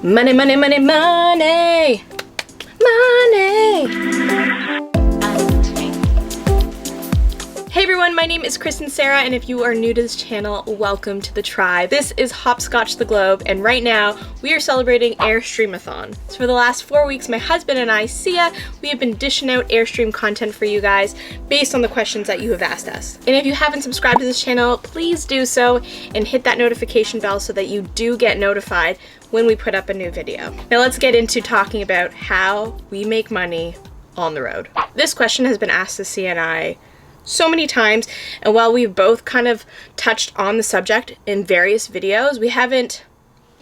Money, money, money, money! Money! Hey everyone, my name is Kristen Sarah, and if you are new to this channel, welcome to the tribe. This is Hopscotch the Globe, and right now we are celebrating Airstream-a-thon. So for the last 4 weeks, my husband and I, Sia, we have been dishing out Airstream content for you guys based on the questions that you have asked us. And if you haven't subscribed to this channel, please do so and hit that notification bell so that you do get notified when we put up a new video. Now let's get into talking about how we make money on the road. This question has been asked to Sia and I so many times, and while we've both kind of touched on the subject in various videos, we haven't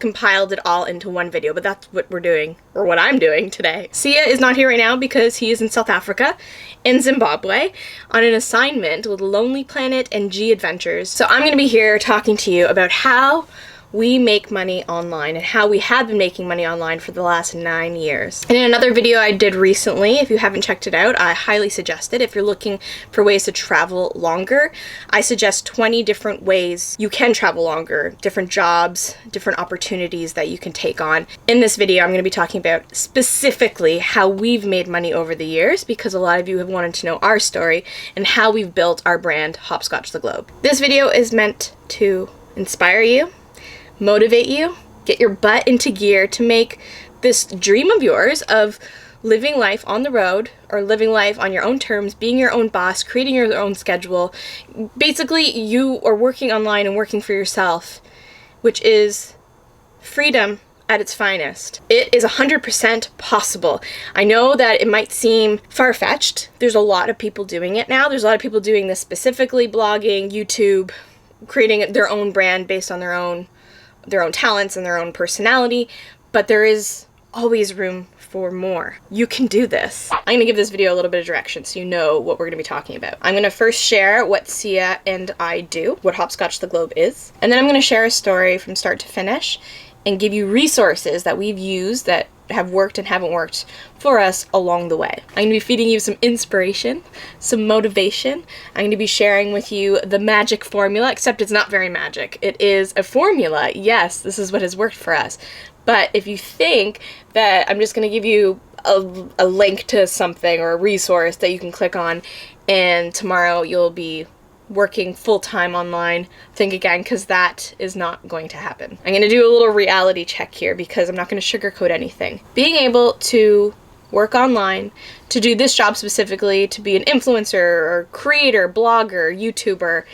compiled it all into one video, but that's what we're doing, or what I'm doing today. Sia is not here right now because he is in South Africa, in Zimbabwe, on an assignment with Lonely Planet and G Adventures. So I'm going to be here talking to you about how we make money online and how we have been making money online for the last 9 years. And in another video I did recently, if you haven't checked it out, I highly suggest it. If you're looking for ways to travel longer, I suggest 20 different ways you can travel longer, different jobs, different opportunities that you can take on. In this video, I'm going to be talking about specifically how we've made money over the years, because a lot of you have wanted to know our story and how we've built our brand, Hopscotch the Globe. This video is meant to inspire you, motivate you, get your butt into gear to make this dream of yours of living life on the road, or living life on your own terms, being your own boss, creating your own schedule. Basically, you are working online and working for yourself, which is freedom at its finest. It is 100% possible. I know that it might seem far-fetched. There's a lot of people doing it now. There's a lot of people doing this specifically, blogging, YouTube, creating their own brand based on their own talents and their own personality, but there is always room for more. You can do this. I'm going to give this video a little bit of direction so you know what we're going to be talking about. I'm going to first share what Sia and I do, what Hopscotch the Globe is, and then I'm going to share a story from start to finish and give you resources that we've used that have worked and haven't worked for us along the way. I'm going to be feeding you some inspiration, some motivation. I'm going to be sharing with you the magic formula, except it's not very magic. It is a formula. Yes, this is what has worked for us. But if you think that I'm just going to give you a link to something or a resource that you can click on and tomorrow you'll be working full-time online, think again, because that is not going to happen. I'm going to do a little reality check here because I'm not going to sugarcoat anything. Being able to work online, to do this job specifically, to be an influencer or creator, blogger, YouTuber,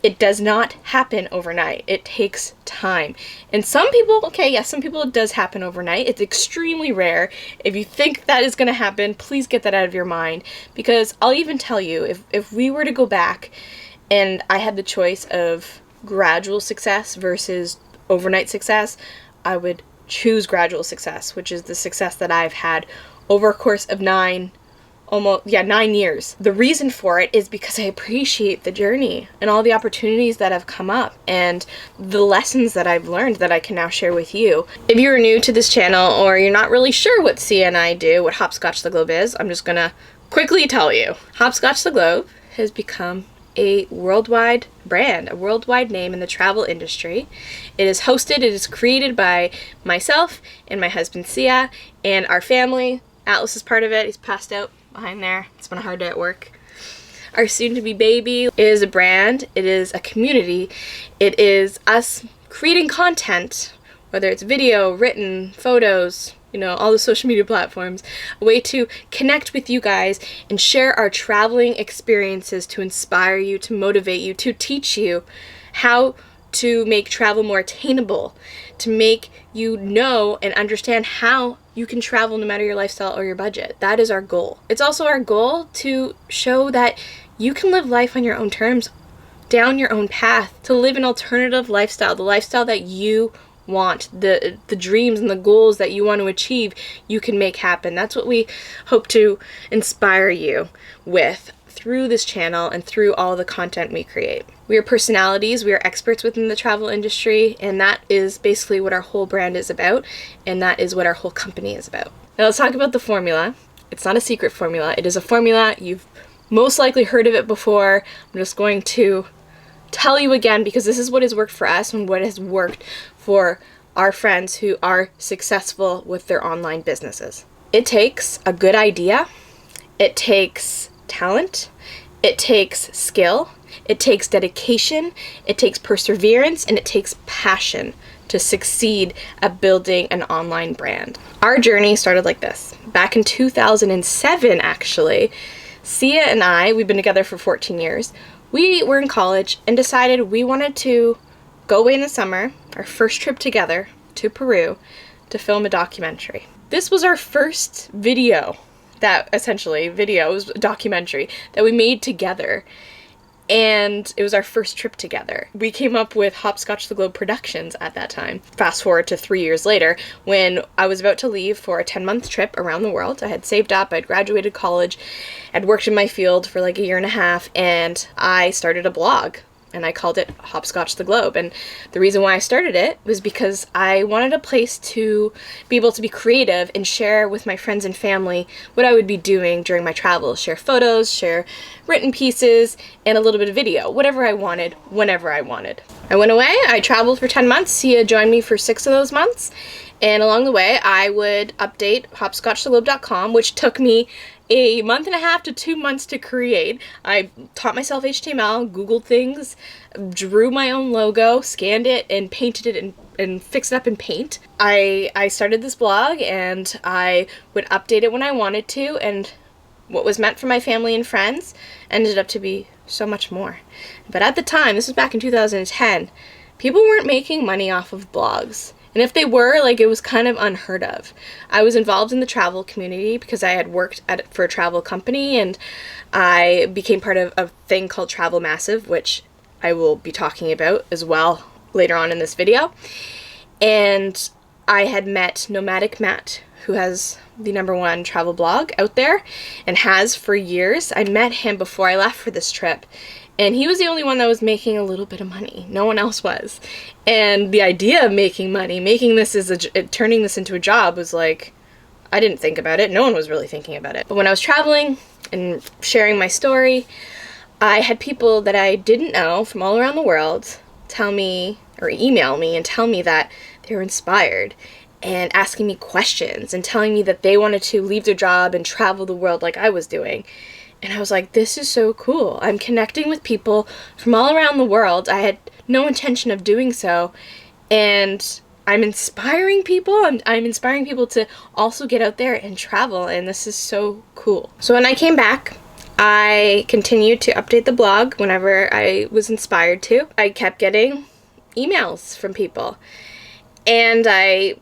it does not happen overnight. It takes time. And some people, okay, yes, some people it does happen overnight. It's extremely rare. If you think that is going to happen, please get that out of your mind, because I'll even tell you, if we were to go back and I had the choice of gradual success versus overnight success, I would choose gradual success, which is the success that I've had over a course of 9 years. The reason for it is because I appreciate the journey and all the opportunities that have come up and the lessons that I've learned that I can now share with you. If you're new to this channel or you're not really sure what Sia and I do, what Hopscotch the Globe is, I'm just gonna quickly tell you. Hopscotch the Globe has become a worldwide brand, a worldwide name in the travel industry. It is hosted, it is created by myself and my husband Sia and our family. Atlas is part of it. He's passed out behind there. It's been a hard day at work. Our soon-to-be baby. It is a brand. It is a community. It is us creating content, whether it's video, written, photos, all the social media platforms, a way to connect with you guys and share our traveling experiences to inspire you, to motivate you, to teach you how to make travel more attainable, to make you know and understand how you can travel no matter your lifestyle or your budget. That is our goal. It's also our goal to show that you can live life on your own terms, down your own path, to live an alternative lifestyle, the lifestyle that you want, the dreams and the goals that you want to achieve, you can make happen. That's what we hope to inspire you with through this channel and through all the content we create. We are personalities, we are experts within the travel industry, and that is basically what our whole brand is about, and that is what our whole company is about. Now let's talk about the formula. It's not a secret formula. It is a formula. You've most likely heard of it before. I'm just going to tell you again because this is what has worked for us and what has worked for our friends who are successful with their online businesses. It takes a good idea, it takes talent, it takes skill, it takes dedication, it takes perseverance, and it takes passion to succeed at building an online brand. Our journey started like this. Back in 2007, actually, Sia and I, we've been together for 14 years, we were in college and decided we wanted to go away in the summer, our first trip together to Peru, to film a documentary. This was our first video, documentary that we made together. And it was our first trip together. We came up with Hopscotch the Globe Productions at that time. Fast forward to 3 years later, when I was about to leave for a 10-month trip around the world. I had saved up, I'd graduated college, I'd worked in my field for like a year and a half, and I started a blog. And I called it Hopscotch the Globe. And the reason why I started it was because I wanted a place to be able to be creative and share with my friends and family what I would be doing during my travels. Share photos, share written pieces, and a little bit of video. Whatever I wanted, whenever I wanted. I went away, I traveled for 10 months. Sia joined me for 6 of those months. And along the way, I would update hopscotchtheglobe.com, which took me a month and a half to 2 months to create. I taught myself HTML, Googled things, drew my own logo, scanned it, and painted it and fixed it up in Paint. I started this blog, and I would update it when I wanted to, and what was meant for my family and friends ended up to be so much more. But at the time, this was back in 2010, people weren't making money off of blogs. And if they were, like, it was kind of unheard of. I was involved in the travel community because I had worked for a travel company, and I became part of a thing called Travel Massive, which I will be talking about as well later on in this video. And I had met Nomadic Matt, who has the #1 travel blog out there and has for years. I met him before I left for this trip. And he was the only one that was making a little bit of money. No one else was. And the idea of making money, turning this into a job was like, I didn't think about it. No one was really thinking about it. But when I was traveling and sharing my story, I had people that I didn't know from all around the world tell me or email me and tell me that they were inspired and asking me questions and telling me that they wanted to leave their job and travel the world like I was doing. And I was like, this is so cool. I'm connecting with people from all around the world. I had no intention of doing so. And I'm inspiring people. I'm inspiring people to also get out there and travel. And this is so cool. So when I came back, I continued to update the blog whenever I was inspired to. I kept getting emails from people. And I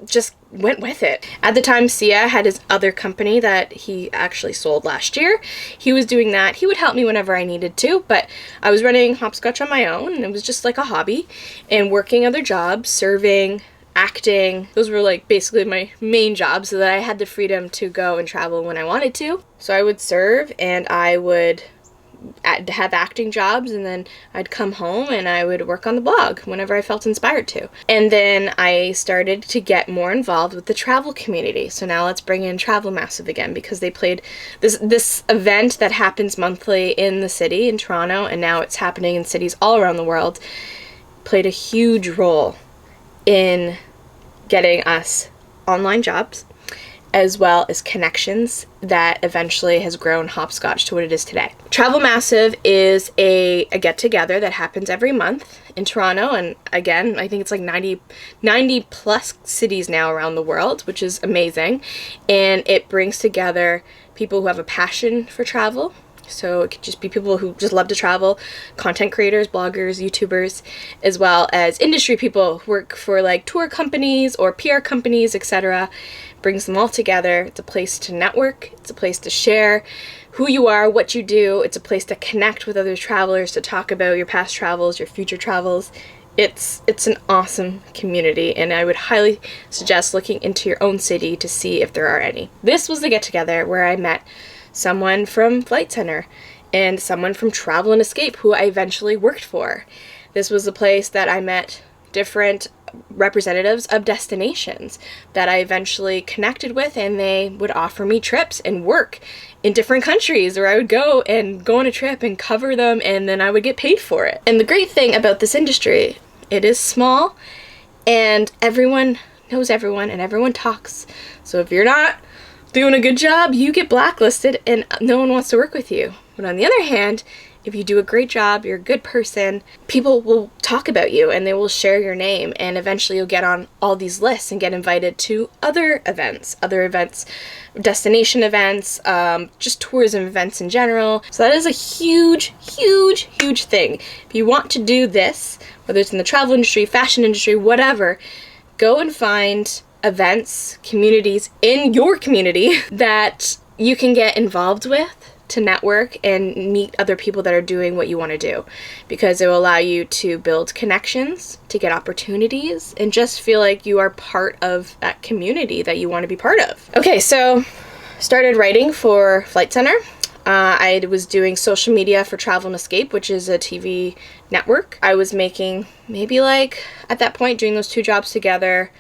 just went with it. At the time, Sia had his other company that he actually sold last year. He was doing that. He would help me whenever I needed to, but I was running Hopscotch on my own, and it was just like a hobby, and working other jobs, serving, acting. Those were like basically my main jobs, so that I had the freedom to go and travel when I wanted to. So I would serve, and I would have acting jobs, and then I'd come home and I would work on the blog whenever I felt inspired to. And then I started to get more involved with the travel community. So now let's bring in Travel Massive again, because they played this event that happens monthly in the city in Toronto, and now it's happening in cities all around the world, played a huge role in getting us online jobs, as well as connections that eventually has grown Hopscotch to what it is today. Travel Massive is a get-together that happens every month in Toronto, and again, I think it's like 90 plus cities now around the world, which is amazing, and it brings together people who have a passion for travel. So it could just be people who just love to travel, content creators, bloggers, YouTubers, as well as industry people who work for like tour companies or PR companies, etc. Brings them all together. It's a place to network. It's a place to share who you are, what you do. It's a place to connect with other travelers, to talk about your past travels, your future travels. It's an awesome community, and I would highly suggest looking into your own city to see if there are any. This was the get-together where I met someone from Flight Center and someone from Travel and Escape who I eventually worked for. This was a place that I met different representatives of destinations that I eventually connected with, and they would offer me trips and work in different countries where I would go on a trip and cover them, and then I would get paid for it. And the great thing about this industry, it is small, and everyone knows everyone and everyone talks. So if you're not doing a good job, you get blacklisted and no one wants to work with you. But on the other hand, if you do a great job, you're a good person, people will talk about you and they will share your name, and eventually you'll get on all these lists and get invited to other events, destination events, just tourism events in general. So that is a huge, huge, huge thing. If you want to do this, whether it's in the travel industry, fashion industry, whatever, go and find events, communities in your community that you can get involved with to network and meet other people that are doing what you want to do, because it will allow you to build connections, to get opportunities, and just feel like you are part of that community that you want to be part of. Okay, so started writing for Flight Center. I was doing social media for Travel and Escape, which is a TV network. I was making maybe like, at that point, doing those two jobs together,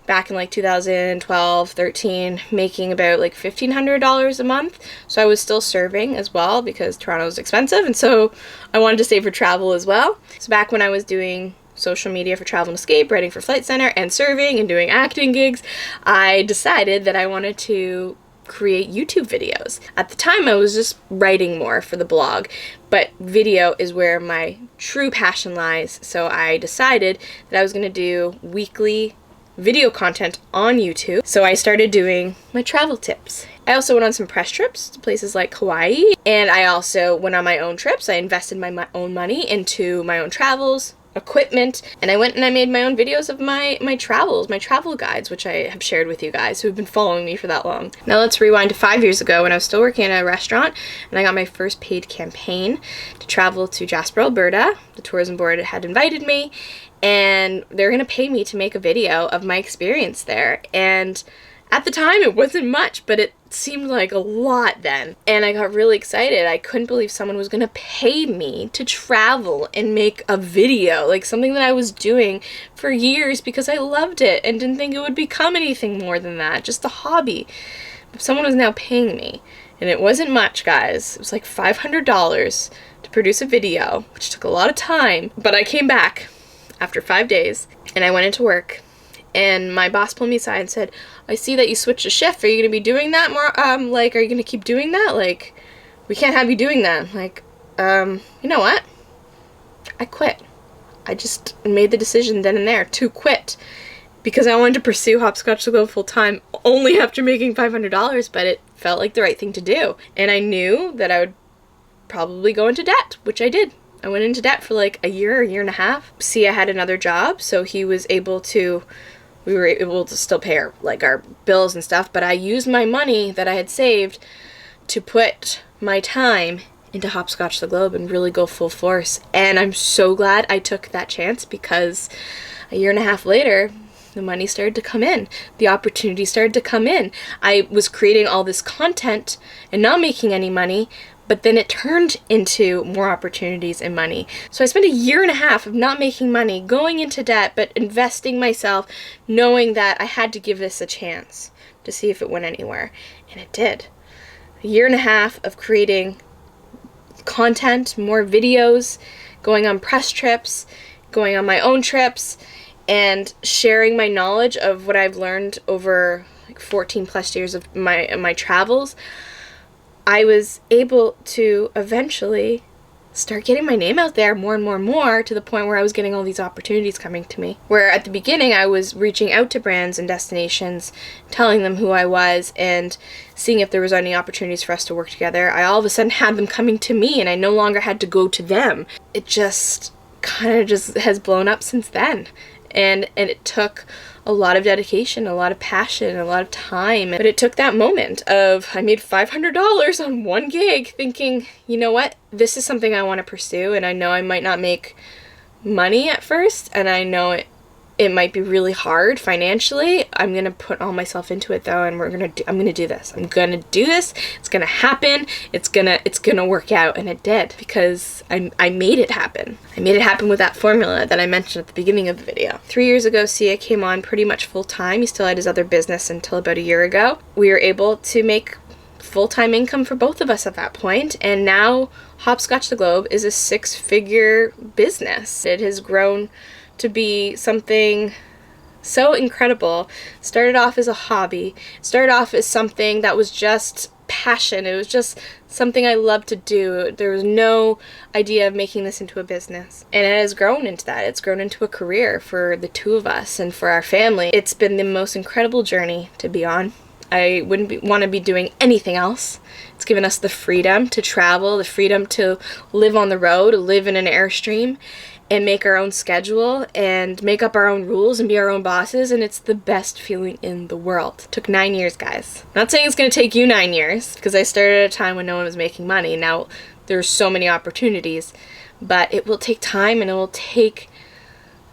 back in like 2012, 13, making about like $1,500 a month. So I was still serving as well because Toronto is expensive, and so I wanted to save for travel as well. So back when I was doing social media for Travel and Escape, writing for Flight Center, and serving and doing acting gigs, I decided that I wanted to create YouTube videos. At the time, I was just writing more for the blog, but video is where my true passion lies. So I decided that I was going to do weekly video content on YouTube. So I started doing my travel tips. I also went on some press trips to places like Hawaii, and I also went on my own trips. I invested my own money into my own travels, equipment, and I went and I made my own videos of my travels, my travel guides, which I have shared with you guys who have been following me for that long. Now let's rewind to 5 years ago when I was still working at a restaurant, and I got my first paid campaign to travel to Jasper, Alberta. The tourism board had invited me, and they're going to pay me to make a video of my experience there. And at the time, it wasn't much, but it seemed like a lot then. And I got really excited. I couldn't believe someone was going to pay me to travel and make a video, like something that I was doing for years because I loved it and didn't think it would become anything more than that, just a hobby. But someone was now paying me. And it wasn't much, guys. It was like $500 to produce a video, which took a lot of time. But I came back after 5 days, and I went into work, and my boss pulled me aside and said, I see that you switched a shift. Are you going to be doing that more? Are you going to keep doing that? Like, we can't have you doing that. Like, you know what? I quit. I just made the decision then and there to quit because I wanted to pursue Hopscotch the Globe full time only after making $500, but it felt like the right thing to do. And I knew that I would probably go into debt, which I did. I went into debt for like a year and a half. I had another job, so we were able to still pay our bills and stuff, but I used my money that I had saved to put my time into Hopscotch the Globe and really go full force. And I'm so glad I took that chance, because a year and a half later, the money started to come in. The opportunity started to come in. I was creating all this content and not making any money, but then it turned into more opportunities and money. So I spent a year and a half of not making money, going into debt, but investing myself, knowing that I had to give this a chance to see if it went anywhere. And it did. A year and a half of creating content, more videos, going on press trips, going on my own trips, and sharing my knowledge of what I've learned over like 14 plus years of my travels. I was able to eventually start getting my name out there more and more and more, to the point where I was getting all these opportunities coming to me. Where at the beginning I was reaching out to brands and destinations, telling them who I was and seeing if there was any opportunities for us to work together. I all of a sudden had them coming to me, and I no longer had to go to them. It just kind of just has blown up since then. And it took a lot of dedication, a lot of passion, a lot of time. But it took that moment of, I made $500 on one gig, thinking, you know what, this is something I want to pursue, and I know I might not make money at first, and I know it might be really hard financially. I'm going to put all myself into it though, and I'm going to do this. I'm going to do this. It's going to happen. It's going to work out. And it did, because I made it happen. I made it happen with that formula that I mentioned at the beginning of the video. 3 years ago, Sia came on pretty much full time. He still had his other business until about a year ago. We were able to make full-time income for both of us at that point, and now Hopscotch the Globe is a 6-figure business. It has grown to be something so incredible. Started off as a hobby, started off as something that was just passion. It was just something I loved to do. There was no idea of making this into a business. And it has grown into that. It's grown into a career for the two of us and for our family. It's been the most incredible journey to be on. I wouldn't want to be doing anything else. It's given us the freedom to travel, the freedom to live on the road, live in an Airstream, and make our own schedule and make up our own rules and be our own bosses, and it's the best feeling in the world. It took 9 years, guys. Not saying it's going to take you 9 years, because I started at a time when no one was making money. Now there's so many opportunities, but it will take time, and it will take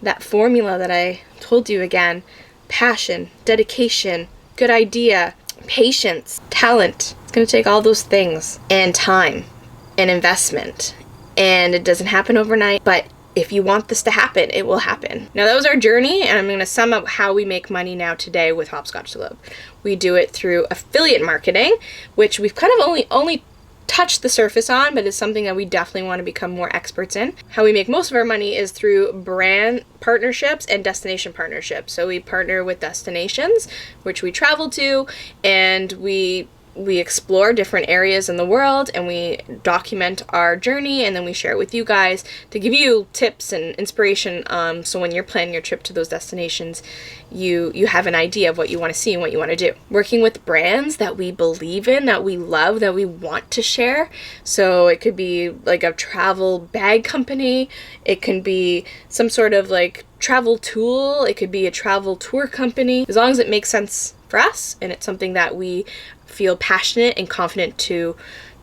that formula that I told you again: passion, dedication, good idea, patience, talent. It's going to take all those things, and time, and investment, and it doesn't happen overnight, but if you want this to happen, it will happen. Now that was our journey, and I'm going to sum up how we make money now today with Hopscotch the Globe. We do it through affiliate marketing, which we've kind of only touched the surface on, but it's something that we definitely want to become more experts in. How we make most of our money is through brand partnerships and destination partnerships. So we partner with destinations, which we travel to, and we explore different areas in the world, and we document our journey, and then we share it with you guys to give you tips and inspiration, so when you're planning your trip to those destinations, you have an idea of what you want to see and what you want to do. Working with brands that we believe in, that we love, that we want to share. So it could be like a travel bag company, it can be some sort of like travel tool, it could be a travel tour company. As long as it makes sense for us and it's something that we feel passionate and confident to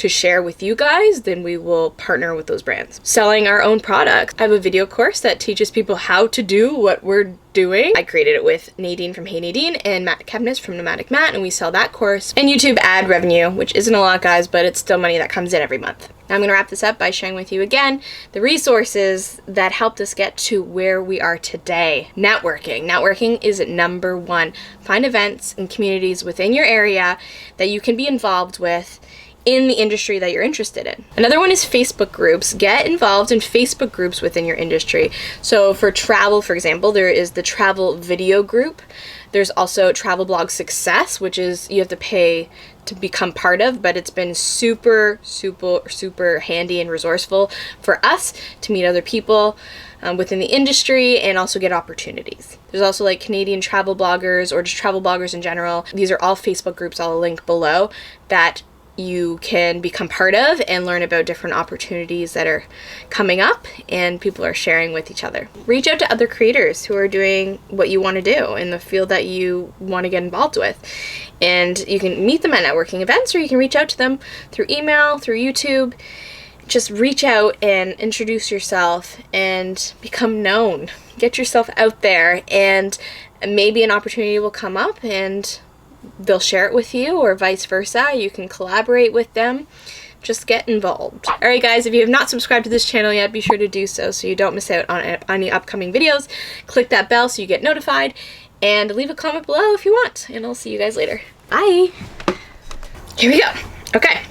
share with you guys, then we will partner with those brands. Selling our own products. I have a video course that teaches people how to do what we're doing. I created it with Nadine from Hey Nadine and Matt Kebnis from Nomadic Matt, and we sell that course. And YouTube ad revenue, which isn't a lot, guys, but it's still money that comes in every month. Now I'm going to wrap this up by sharing with you again the resources that helped us get to where we are today. Networking. Networking is number one. Find events and communities within your area that you can be involved with in the industry that you're interested in. Another one is Facebook groups. Get involved in Facebook groups within your industry. So for travel, for example, there is the travel video group. There's also Travel Blog Success, which is you have to pay to become part of, but it's been super handy and resourceful for us to meet other people within the industry and also get opportunities. There's also like Canadian travel bloggers or just travel bloggers in general. These are all Facebook groups. I'll link below that you can become part of and learn about different opportunities that are coming up and people are sharing with each other. Reach out to other creators who are doing what you want to do in the field that you want to get involved with. And you can meet them at networking events, or you can reach out to them through email, through YouTube. Just reach out and introduce yourself and become known. Get yourself out there, and maybe an opportunity will come up and they'll share it with you, or vice versa. You can collaborate with them. Just get involved. Alright guys, if you have not subscribed to this channel yet, be sure to do so you don't miss out on any upcoming videos. Click that bell so you get notified, and leave a comment below if you want, and I'll see you guys later. Bye! Here we go. Okay.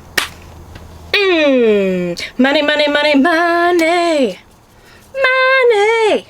Money, money, money, money! Money!